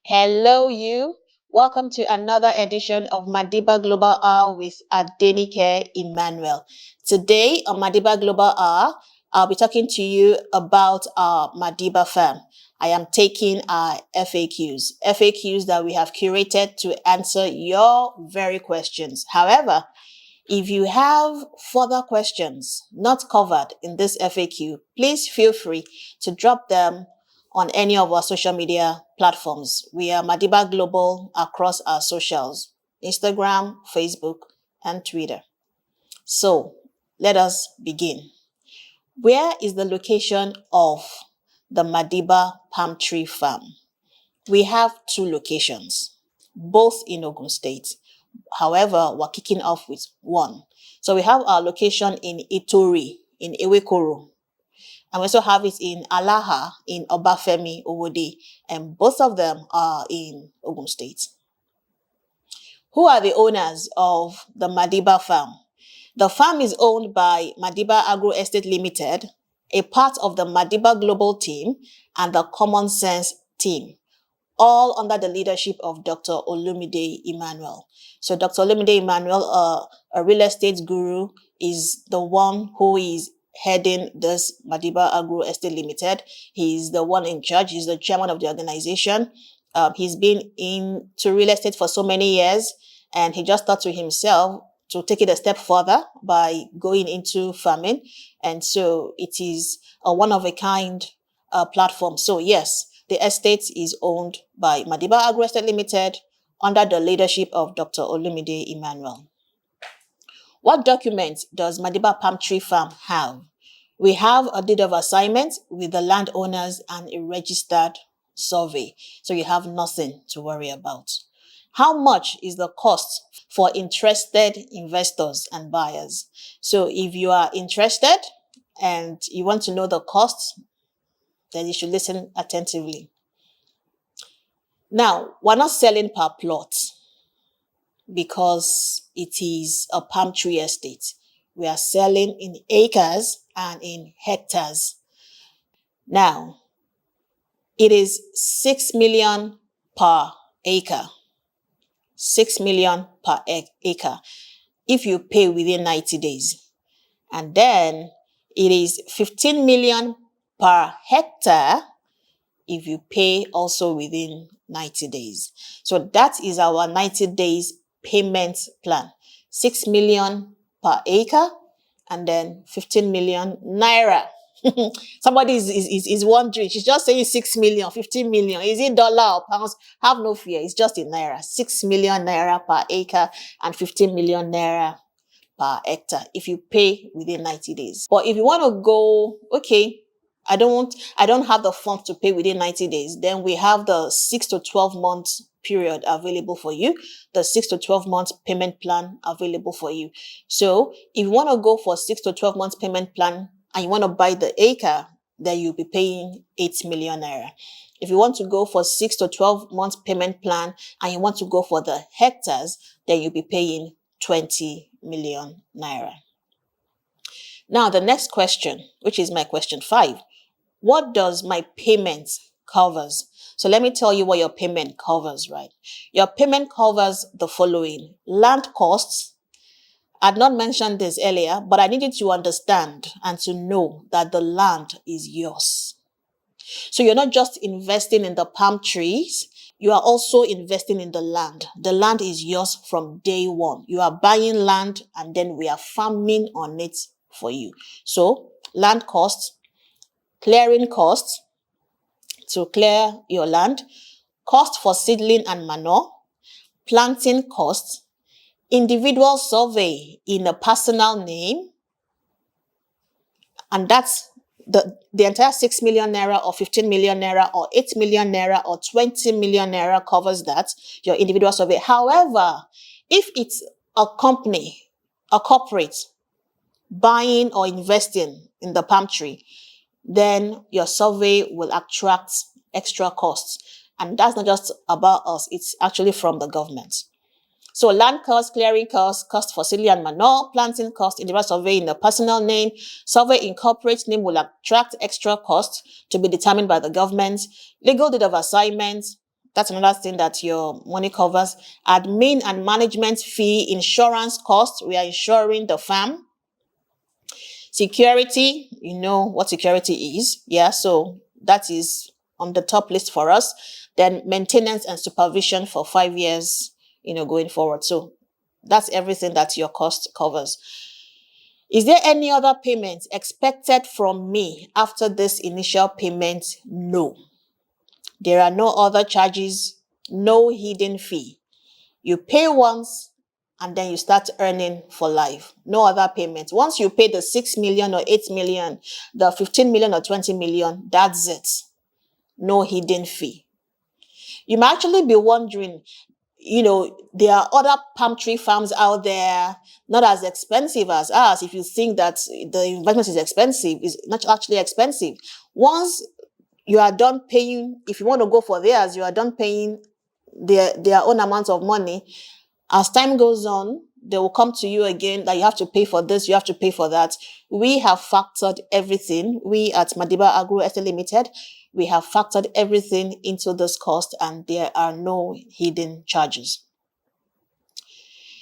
Hello, you. Welcome to another edition of Madiba Global Hour with Adenike Emmanuel. Today on Madiba Global Hour, I'll be talking to you about our Madiba farm. I am taking our FAQs that we have curated to answer your very questions. However, if you have further questions not covered in this FAQ, please feel free to drop them on any of our social media platforms. We are Madiba Global across our socials, Instagram, Facebook, and Twitter. So let us begin. Where is the location of the Madiba Palm Tree Farm? We have two locations, both in Ogun State. However, we're kicking off with one. So we have our location in Itori, in Ewekoro. And we also have it in Alaha, in Obafemi, Owode. And both of them are in Ogun State. Who are the owners of the Madiba farm? The farm is owned by Madiba Agro Estate Limited, a part of the Madiba Global team and the Common Sense team, all under the leadership of Dr. Olumide-Emmanuel. So Dr. Olumide-Emmanuel, a real estate guru, is the one who is heading this Madiba Agro Estate Limited. He's the one in charge. He's the chairman of the organization. He's been into real estate for so many years, and he just thought to himself to take it a step further by going into farming. And so it is a one-of-a-kind platform. So yes, the estate is owned by Madiba Agro Estate Limited under the leadership of Dr. Olumide-Emmanuel. What documents does Madiba Palm Tree Farm have? We have a deed of assignment with the landowners and a registered survey. So you have nothing to worry about. How much is the cost for interested investors and buyers? So if you are interested and you want to know the cost, then you should listen attentively. Now, we're not selling per plot because it is a palm tree estate. We are selling in acres and in hectares. Now, it is 6 million per acre. 6 million per acre if you pay within 90 days. And then it is 15 million per hectare if you pay also within 90 days. So that is our 90 days payment plan. 6 million per acre and then 15 million naira. Somebody is wondering, she's just saying 6 million, 15 million. Is it dollar or pounds? Have no fear, it's just in naira. 6 million naira per acre and 15 million naira per hectare if you pay within 90 days. But if you want to go, okay, I don't have the funds to pay within 90 days, then we have the 6 to 12 months period available for you, the 6 to 12 months payment plan available for you. So if you want to go for 6 to 12 months payment plan and you want to buy the acre, then you'll be paying 8 million naira. If you want to go for 6 to 12 months payment plan and you want to go for the hectares, then you'll be paying 20 million naira. Now, the next question, which is my question 5. What does my payment covers? So let me tell you what your payment covers, right? Your payment covers the following: land costs. I'd not mentioned this earlier, but I need you to understand and to know that the land is yours. So you're not just investing in the palm trees, you are also investing in the land. The land is yours from day one. You are buying land and then we are farming on it for you. So land costs, clearing costs to clear your land, cost for seedling and manure, planting costs, individual survey in a personal name, and that's the entire 6 million naira or 15 million naira or 8 million naira or 20 million naira covers that, your individual survey. However, if it's a company, a corporate buying or investing in the palm tree, then your survey will attract extra costs. And that's not just about us, it's actually from the government. So land cost, clearing cost, cost for seedling and manure, planting cost, individual survey in the personal name, survey in corporate name will attract extra costs to be determined by the government, legal deed of assignment, That's another thing that your money covers. Admin and management fee, insurance costs. We are insuring the farm. Security, you know what security is. Yeah, so that is on the top list for us. Then maintenance and supervision for 5 years, going forward. So that's everything that your cost covers. Is there any other payment expected from me after this initial payment? No. There are no other charges, no hidden fee. You pay once and then you start earning for life. No other payment. Once you pay the 6 million or 8 million, the 15 million or 20 million, that's it. No hidden fee. You might actually be wondering, there are other palm tree farms out there, not as expensive as us. If you think that the investment is expensive, it's not actually expensive. Once you are done paying, if you want to go for theirs, you are done paying their own amount of money. As time goes on, they will come to you again that you have to pay for this, you have to pay for that. We have factored everything. We at Madiba Agro SA Limited, we have factored everything into this cost, and there are no hidden charges.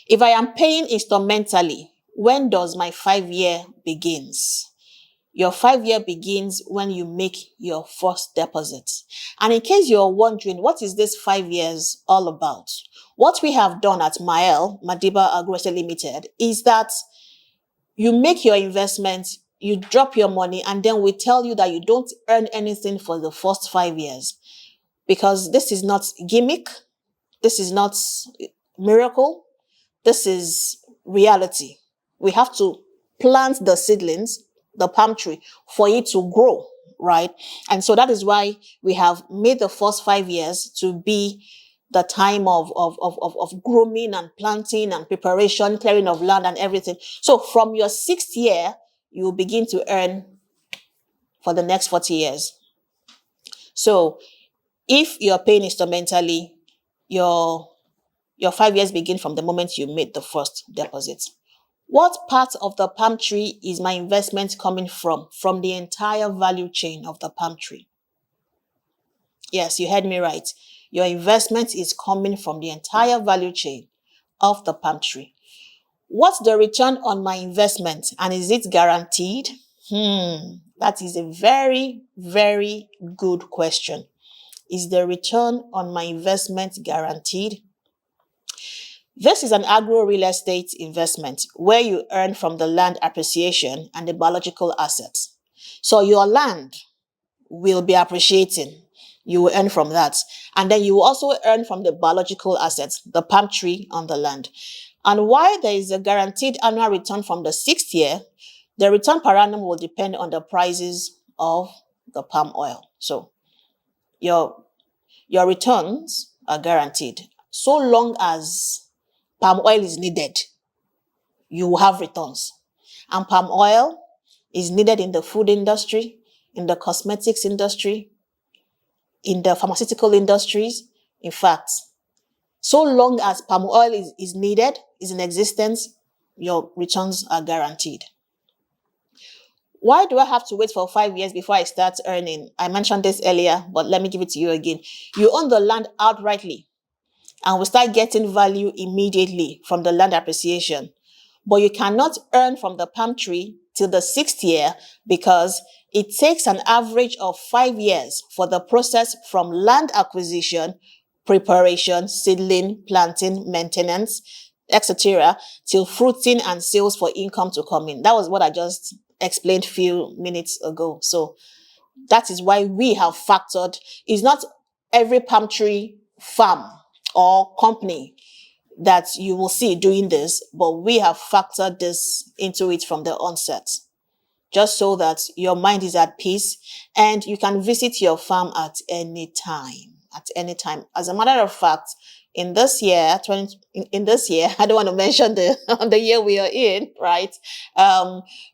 If I am paying instrumentally, when does my 5-year begins? Your 5-year begins when you make your first deposit. And in case you're wondering, what is this 5 years all about? What we have done at Madiba Agro SA Limited, is that you make your investment, you drop your money, and then we tell you that you don't earn anything for the first 5 years. Because this is not gimmick, this is not miracle, this is reality. We have to plant the seedlings, the palm tree, for it to grow, right? And so that is why we have made the first 5 years to be the time of grooming and planting and preparation, clearing of land and everything. So from your 6th year, you will begin to earn for the next 40 years. So if you're paying instrumentally, your 5 years begin from the moment you made the first deposit. What part of the palm tree is my investment coming from? From the entire value chain of the palm tree. Yes, you heard me right. Your investment is coming from the entire value chain of the palm tree. What's the return on my investment, and is it guaranteed? That is a very, very good question. Is the return on my investment guaranteed? This is an agro real estate investment where you earn from the land appreciation and the biological assets. So your land will be appreciating. You will earn from that. And then you will also earn from the biological assets, the palm tree on the land. And while there is a guaranteed annual return from the 6th year, the return per annum will depend on the prices of the palm oil. So your returns are guaranteed. So long as palm oil is needed, you will have returns. And palm oil is needed in the food industry, in the cosmetics industry, in the pharmaceutical industries. In fact, so long as palm oil is needed, is in existence, your returns are guaranteed. Why do I have to wait for 5 years before I start earning? I mentioned this earlier, but let me give it to you again. You own the land outrightly and will start getting value immediately from the land appreciation. But you cannot earn from the palm tree till the 6th year because it takes an average of 5 years for the process from land acquisition, preparation, seedling, planting, maintenance, etc., till fruiting and sales for income to come in. That was what I just explained a few minutes ago. So that is why we have factored. It's not every palm tree farm or company that you will see doing this, but we have factored this into it from the onset, just so that your mind is at peace and you can visit your farm at any time. At any time. As a matter of fact, in this year, I don't want to mention the year we are in, right?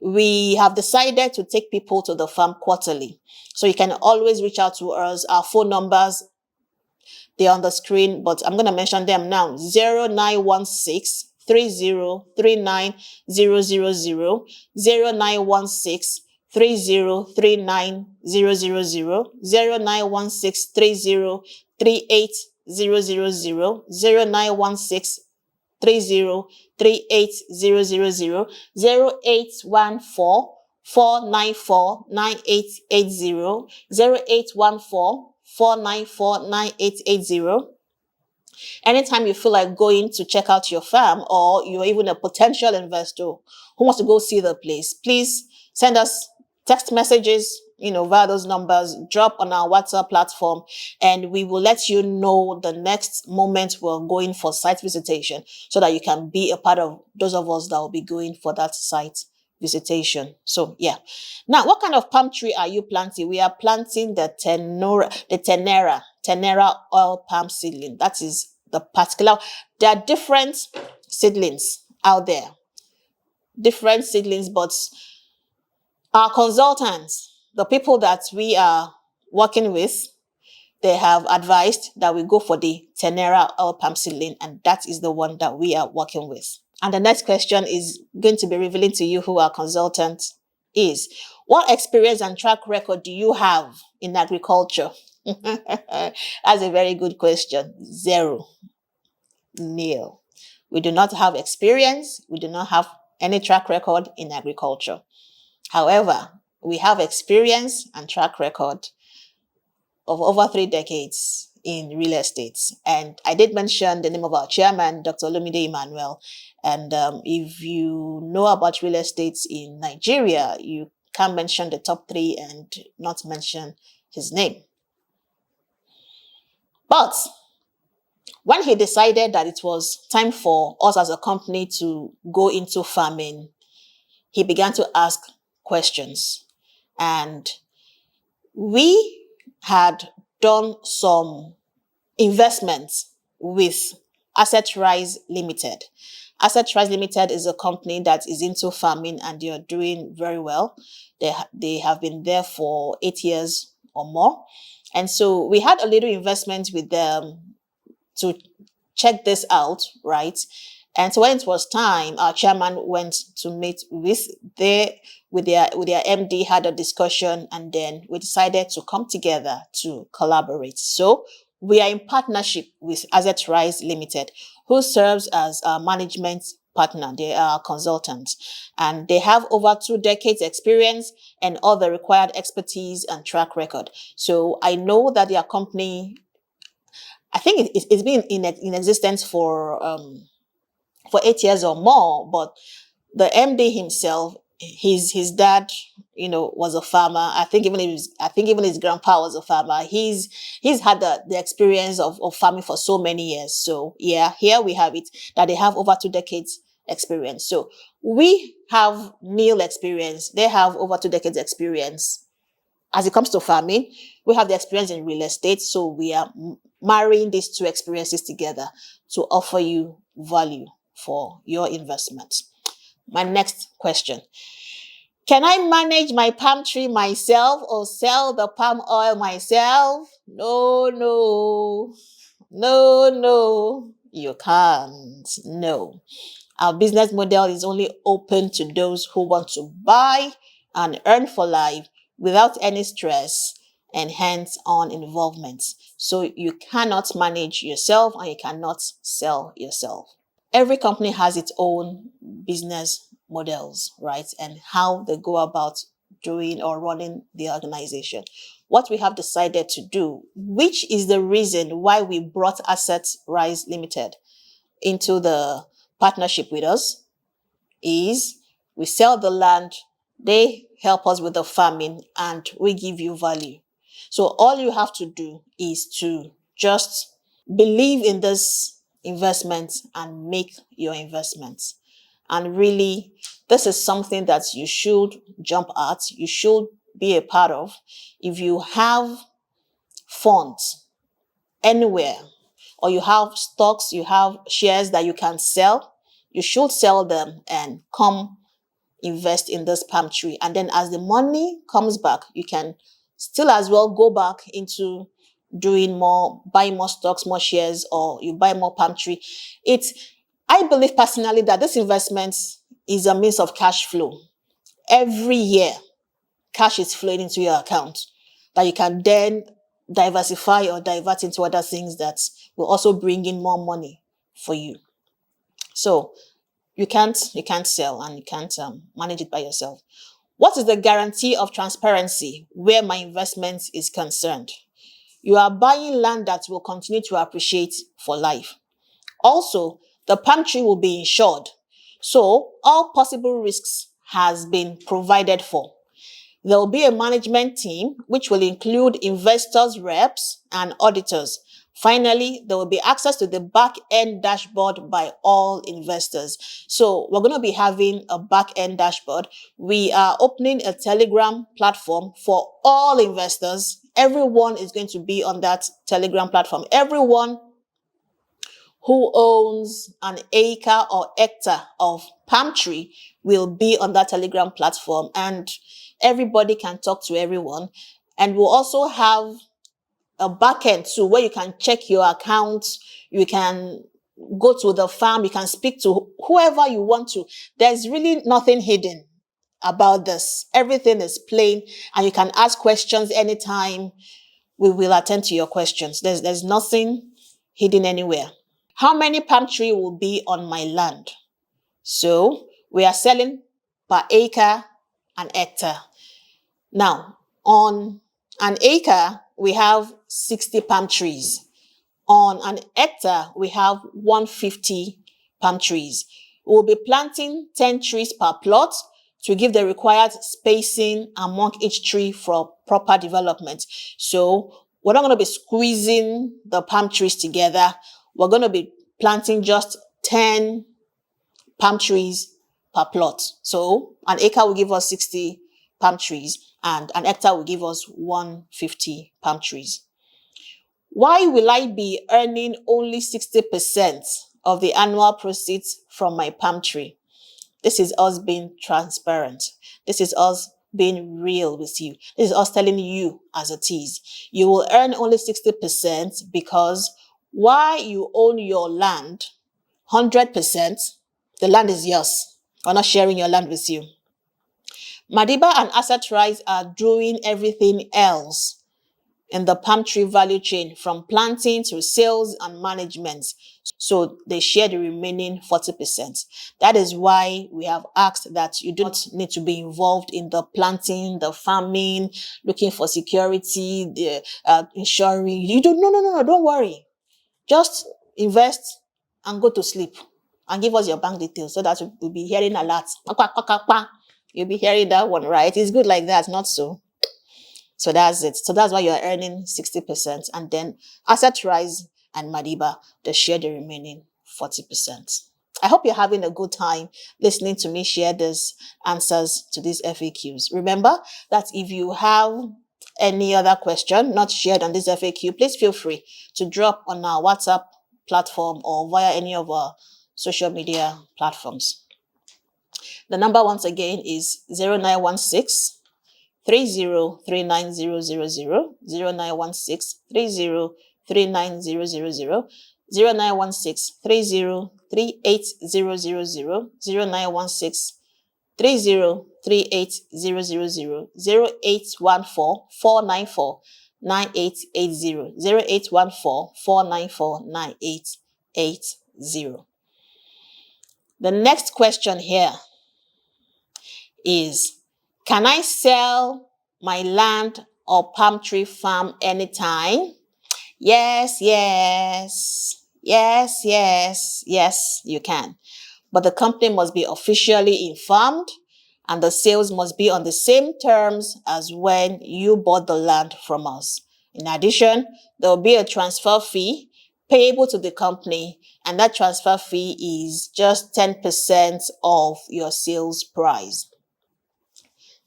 We have decided to take people to the farm quarterly. So you can always reach out to us. Our phone numbers, they're on the screen, but I'm going to mention them now. 0916 3039 000, 0916 3039 000, 0916 3800, 0916 30 38000, 0814 494 9880, 0814 494 9880. Anytime you feel like going to check out your farm, or you're even a potential investor who wants to go see the place, please send us text messages, via those numbers, drop on our WhatsApp platform, and we will let you know the next moment we're going for site visitation, so that you can be a part of those of us that will be going for that site visitation. So yeah. Now, what kind of palm tree are you planting? We are planting the Tenera oil palm seedling. That is the particular. There are different seedlings out there, but our consultants, the people that we are working with, they have advised that we go for the Tenera oil palm seedling, and that is the one that we are working with. And the next question is going to be revealing to you who our consultant is. What experience and track record do you have in agriculture? That's a very good question. Zero. Nil. We do not have experience. We do not have any track record in agriculture. However, we have experience and track record of over 3 decades in real estate. And I did mention the name of our chairman, Dr. Olumide-Emmanuel. And if you know about real estate in Nigeria, you can't mention the top 3 and not mention his name. But when he decided that it was time for us as a company to go into farming, he began to ask questions. And we had done some investments with Asset Rise Limited. Asset Rise Limited is a company that is into farming, and they are doing very well. They have been there for 8 years or more. And so we had a little investment with them to check this out, right? And so when it was time, our chairman went to meet with their MD, had a discussion, and then we decided to come together to collaborate. So we are in partnership with Asset Rise Limited, who serves as our management partner. They are consultants, and they have over 2 decades experience and all the required expertise and track record. So I know that their company, I think it's been in existence for 8 years or more, but the MD himself, his dad, was a farmer. I think even his grandpa was a farmer. He's had the experience of farming for so many years. So yeah, here we have it, that they have over 2 decades experience. So we have nil experience. They have over 2 decades experience. As it comes to farming, we have the experience in real estate. So we are marrying these 2 experiences together to offer you value for your investment. My next question. Can I manage my palm tree myself or sell the palm oil myself? No, you can't. No. Our business model is only open to those who want to buy and earn for life without any stress and hands-on involvement. So you cannot manage yourself and you cannot sell yourself. Every company has its own business models, right? And how they go about doing or running the organization. What we have decided to do, which is the reason why we brought Asset Rise Limited into the partnership with us, is we sell the land, they help us with the farming, and we give you value. So all you have to do is to just believe in this investment and make your investments. And really, this is something that you should jump at, you should be a part of. If you have funds anywhere, or you have stocks, you have shares that you can sell, you should sell them and come invest in this palm tree. And then as the money comes back, you can still as well go back into doing more, buy more stocks, more shares, or you buy more palm tree. I believe personally that this investment is a means of cash flow. Every year, cash is flowing into your account that you can then diversify or divert into other things that will also bring in more money for you. So you can't sell and you can't manage it by yourself. What is the guarantee of transparency where my investment is concerned? You are buying land that will continue to appreciate for life. Also, the palm tree will be insured. So all possible risks has been provided for. There will be a management team which will include investors, reps, and auditors. Finally, there will be access to the back-end dashboard by all investors. So we're going to be having a back-end dashboard. We are opening a Telegram platform for all investors. Everyone is going to be on that Telegram platform. Everyone who owns an acre or hectare of palm tree will be on that Telegram platform, and everybody can talk to everyone. And we'll also have a backend too, where you can check your accounts, you can go to the farm, you can speak to whoever you want to. There's really nothing hidden about this. Everything is plain, and you can ask questions anytime. We will attend to your questions. There's nothing hidden anywhere. How many palm tree will be on my land? So we are selling per acre and hectare. Now, on an acre, we have 60 palm trees. On an hectare, we have 150 palm trees. We'll be planting 10 trees per plot to give the required spacing among each tree for proper development. So we're not going to be squeezing the palm trees together. We're going to be planting just 10 palm trees per plot. So an acre will give us 60 palm trees and an hectare will give us 150 palm trees. Why will I be earning only 60% of the annual proceeds from my palm tree? This is us being transparent. This is us being real with you. This is us telling you as it is. You will earn only 60% because while you own your land 100%, the land is yours. We're not sharing your land with you. Madiba and Asset Rise are doing everything else in the palm tree value chain, from planting to sales and management. So they share the remaining 40%. That is why we have asked that you do not need to be involved in the planting, the farming, looking for security, the insuring. You do no, don't worry. Just invest and go to sleep and give us your bank details so that we'll be hearing a lot. You'll be hearing that one, right? It's good like that, not so. So that's it. So that's why you're earning 60%. And then Asset Rise and Madiba, they share the remaining 40%. I hope you're having a good time listening to me share these answers to these FAQs. Remember that if you have any other question not shared on this FAQ, please feel free to drop on our WhatsApp platform or via any of our social media platforms. The number once again is 0916 303900, 0916 303900, 0916 303800, 0916 303800, 0814 494 9880, 0814 494 9880. The next question here is, can I sell my land or palm tree farm anytime? Yes, you can. But the company must be officially informed and the sales must be on the same terms as when you bought the land from us. In addition, there will be a transfer fee payable to the company, and that transfer fee is just 10% of your sales price.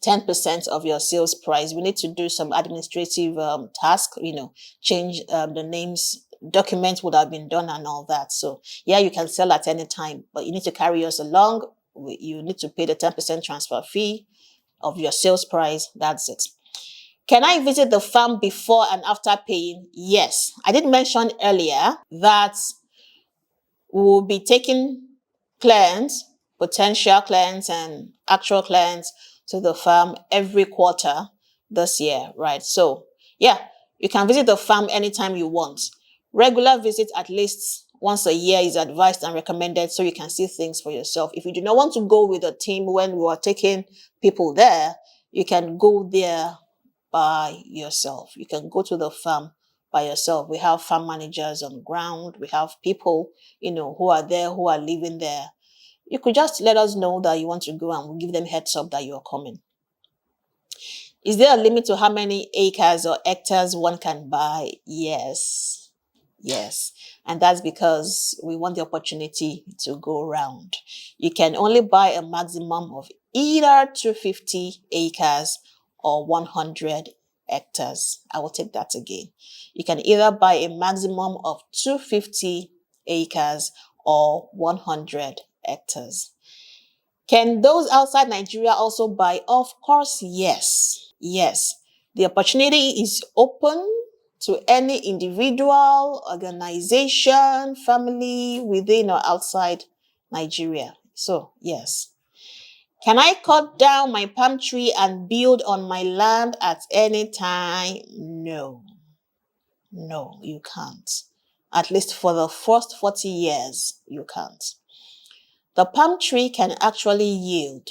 10% of your sales price. We need to do some administrative task, change the names, documents would have been done and all that. So yeah, you can sell at any time, but you need to carry us along. You need to pay the 10% transfer fee of your sales price. That's it. Can I visit the farm before and after paying? Yes. I did mention earlier that we'll be taking clients, potential clients and actual clients to the farm every quarter this year, right? So yeah, You can visit the farm anytime you want. Regular visit at least once a year is advised and recommended so you can see things for yourself. If you do not want to go with a team when we are taking people there, you can go there by yourself. You can go to the farm by yourself. We have farm managers on ground. We have people, who are there, who are living there. You could just let us know that you want to go and we'll give them heads up that you're coming. Is there a limit to how many acres or hectares one can buy? Yes. Yes. And that's because we want the opportunity to go around. You can only buy a maximum of either 250 acres or 100 hectares. I will take that again. You can either buy a maximum of 250 acres or 100 hectares. Can those outside Nigeria also buy? Of course, yes. Yes. The opportunity is open to any individual, organization, family within or outside Nigeria. So, yes. Can I cut down my palm tree and build on my land at any time? No. No, you can't. At least for the first 40 years, you can't. The palm tree can actually yield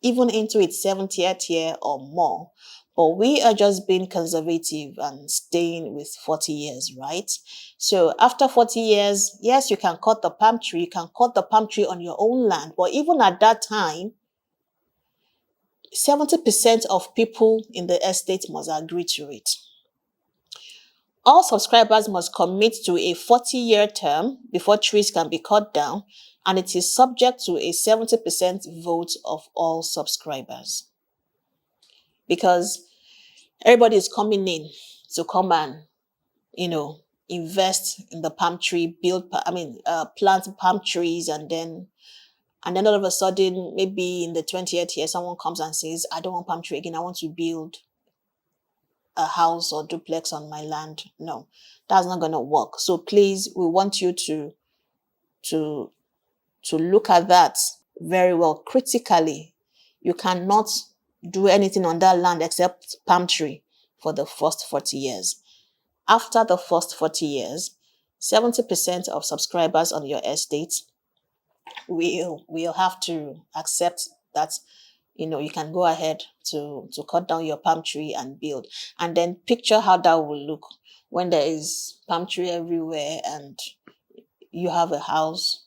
even into its 70th year or more. But we are just being conservative and staying with 40 years, right? So after 40 years, yes, you can cut the palm tree. You can cut the palm tree on your own land. But even at that time, 70% of people in the estate must agree to it. All subscribers must commit to a 40-year term before trees can be cut down, and it is subject to a 70% vote of all subscribers. Because everybody is coming in to come and, invest in the palm tree, plant palm trees, and then all of a sudden, maybe in the 20th year, someone comes and says, I don't want palm tree again, I want to build a house or duplex on my land. No, that's not going to work. So please, we want you to look at that very well, critically. You cannot do anything on that land except palm tree for the first 40 years. After the first 40 years, 70% of subscribers on your estate will have to accept that you can go ahead to cut down your palm tree and build. And then picture how that will look when there is palm tree everywhere and you have a house.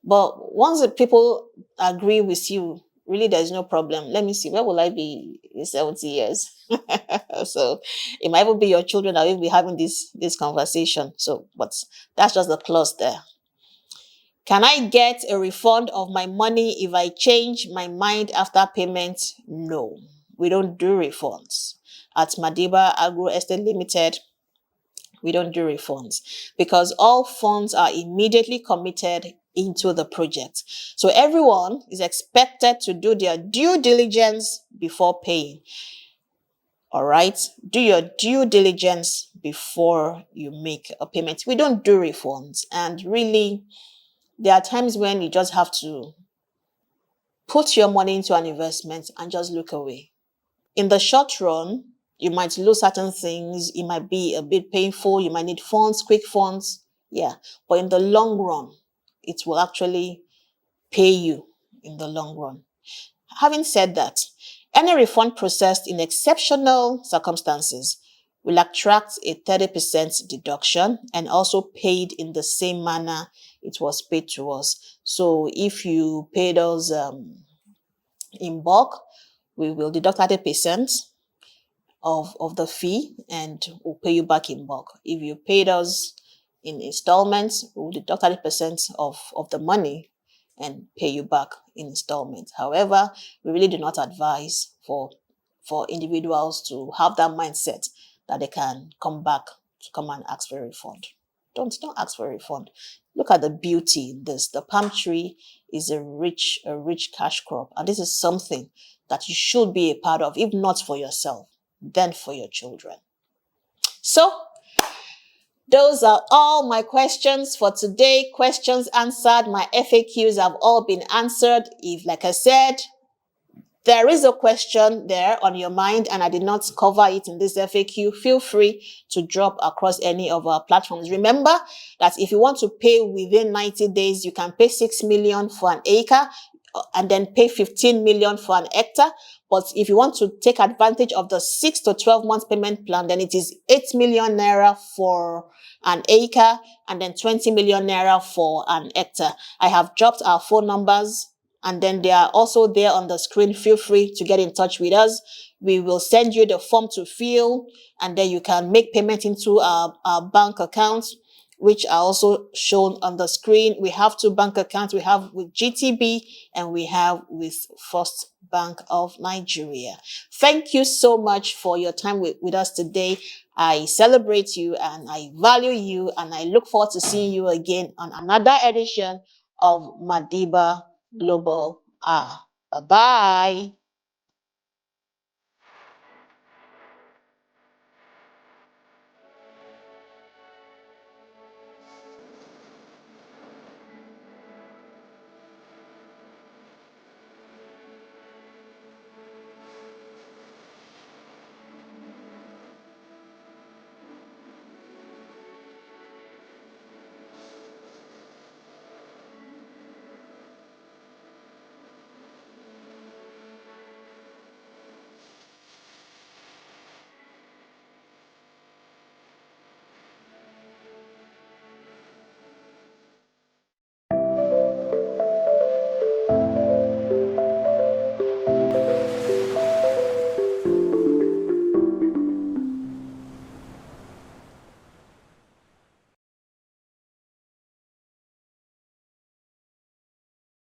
But once the people agree with you, really there's no problem. Let me see, where will I be in 70 years? So it might even be your children that will be having this conversation. So, but that's just the clause there. Can I get a refund of my money if I change my mind after payment? No, we don't do refunds. At Madiba Agro Estate Limited, we don't do refunds because all funds are immediately committed into the project. So everyone is expected to do their due diligence before paying. All right, do your due diligence before you make a payment. We don't do refunds, and really, there are times when you just have to put your money into an investment and just look away. In the short run, you might lose certain things. It might be a bit painful. You might need funds, quick funds. Yeah. But in the long run, it will actually pay you in the long run. Having said that, any refund processed in exceptional circumstances will attract a 30% deduction and also paid in the same manner it was paid to us. So if you paid us in bulk, we will deduct 30% of the fee and we'll pay you back in bulk. If you paid us in installments, we'll deduct 30% of the money and pay you back in installments. However, we really do not advise for individuals to have that mindset that they can come back to come and ask for a refund. Don't ask for a refund. Look at the beauty in this. The palm tree is a rich cash crop. And this is something that you should be a part of, if not for yourself, then for your children. So, those are all my questions for today. Questions answered. My FAQs have all been answered. If, like I said, there is a question there on your mind and I did not cover it in this FAQ, feel free to drop across any of our platforms. Remember that if you want to pay within 90 days, you can pay 6 million for an acre and then pay 15 million for an hectare. But if you want to take advantage of the 6 to 12 months payment plan, then it is 8 million naira for an acre and then 20 million naira for an hectare. I have dropped our phone numbers and then they are also there on the screen. Feel free to get in touch with us. We will send you the form to fill and then you can make payment into our bank accounts, which are also shown on the screen. We have two bank accounts. We have with GTB and we have with First Bank of Nigeria. Thank you so much for your time with us today. I celebrate you and I value you and I look forward to seeing you again on another edition of Madiba Global. Bye-bye.